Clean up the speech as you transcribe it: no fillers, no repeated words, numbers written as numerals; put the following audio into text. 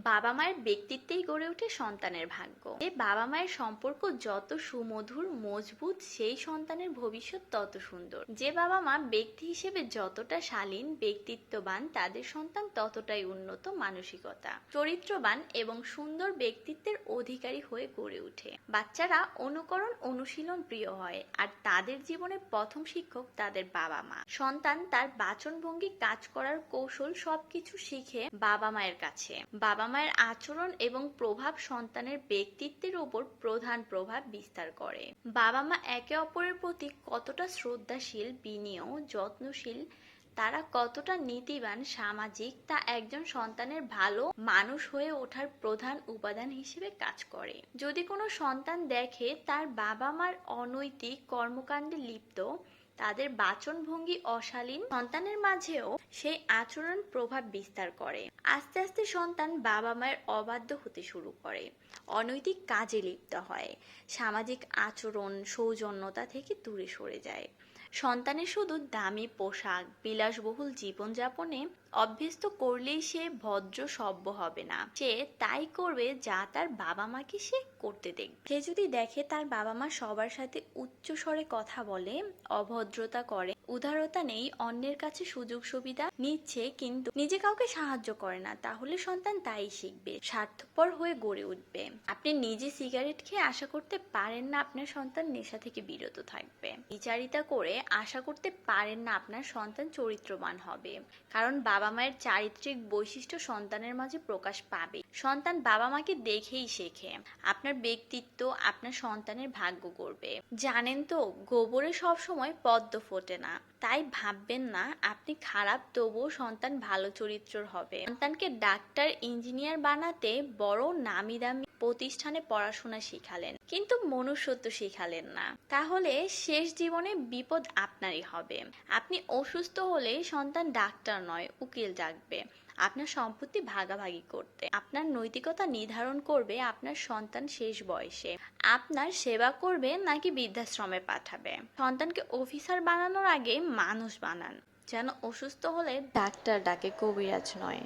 বাবা মায়ের ব্যক্তিত্বেই গড়ে ওঠে সন্তানের ভাগ্য। যে বাবা মায়ের সম্পর্ক যত সুমধুর মজবুত, সেই সন্তানের ভবিষ্যৎ তত সুন্দর। যে বাবা মা ব্যক্তি হিসেবে যতটা শালীন ব্যক্তিত্ববান, তাদের সন্তান ততটাই উন্নত মানসিকতা, চরিত্রবান এবং সুন্দর ব্যক্তিত্বের অধিকারী হয়ে গড়ে ওঠে। বাচ্চারা অনুকরণ অনুশীলন প্রিয় হয়, আর তাদের জীবনে প্রথম শিক্ষক তাদের বাবা মা। সন্তান তার বাচনভঙ্গি, কাজ করার কৌশল সবকিছু শিখে বাবা মায়ের কাছে। বাবা মায়ের আচরণ এবং প্রভাব সন্তানের ব্যক্তিত্বের উপর প্রধান প্রভাব বিস্তার করে। বাবা মা একে অপরের প্রতি কতটা শ্রদ্ধাশীল, বিনীয়, যত্নশীল, তারা কতটা নীতিবান, সামাজিক, তা একজন সন্তানের ভালো মানুষ হয়ে ওঠার প্রধান উপাদান হিসেবে কাজ করে। যদি কোনো সন্তান দেখে তার বাবা মার অনৈতিক কর্মকাণ্ডে লিপ্ত, তাদের বাচনভঙ্গি অশালীন, সন্তানের মাঝেও সেই আচরণ প্রভাব বিস্তার করে। আস্তে আস্তে সন্তান বাবা মায়ের অবাধ্য হতে শুরু করে, অনৈতিক কাজে লিপ্ত হয়, সামাজিক আচরণ, সৌজন্যতা থেকে দূরে সরে যায়। সন্তানের শুধু দামি পোশাক, বিলাসবহুল জীবনযাপনে অভ্যস্ত করলেই সে ভদ্র সভ্য হবে না। সে তাই করবে যা তার বাবা মাকে সে করতে দেখবে। সে যদি দেখে তার বাবা মা সবার সাথে উচ্চ স্বরে কথা বলে, অভদ্রতা করে, উদারতা নেই, অন্যের কাছে সুযোগ সুবিধা নিচ্ছে কিন্তু নিজে কাউকে সাহায্য করে না, তাহলে সন্তান তাই শিখবে, স্বার্থপর হয়ে গড়ে উঠবে। আপনি নিজে সিগারেট খেয়ে আশা করতে পারেন না আপনার সন্তান নেশা থেকে বিরত থাকবে। বিচারিতা করে আশা করতে পারেন না আপনার সন্তান চরিত্রবান হবে, কারণ বাবা মায়ের চারিত্রিক বৈশিষ্ট্য সন্তানের মাঝে প্রকাশ পাবে। সন্তান বাবা মাকে দেখেই শেখে। আপনার ব্যক্তিত্ব আপনার সন্তানের ভাগ্য করবে। জানেন তো, গোবরে সবসময় পদ্ম ফোটে না, তাই ভাববেন না আপনি খারাপ, তবুও সন্তান ভালো চরিত্রের হবে। সন্তানকে ডাক্তার, ইঞ্জিনিয়ার বানাতে বড় নামি দামি প্রতিষ্ঠানে পড়াশোনা শিখালেন, কিন্তু মনুষ্যত্ব শিখালেন না, তাহলে শেষ জীবনে বিপদ আপনারই হবে। আপনি অসুস্থ হলে সন্তান ডাক্তার নয়, উকিল ডাকবে আপনার সম্পত্তি ভাগাভাগি করতে। আপনার নৈতিকতা নির্ধারণ করবে আপনার সন্তান শেষ বয়সে আপনার সেবা করবে নাকি বৃদ্ধাশ্রমে পাঠাবে। সন্তানকে অফিসার বানানোর আগে মানুষ বানান, যেন অসুস্থ হলে ডাক্তার ডাকে, কবিরাজ নয়।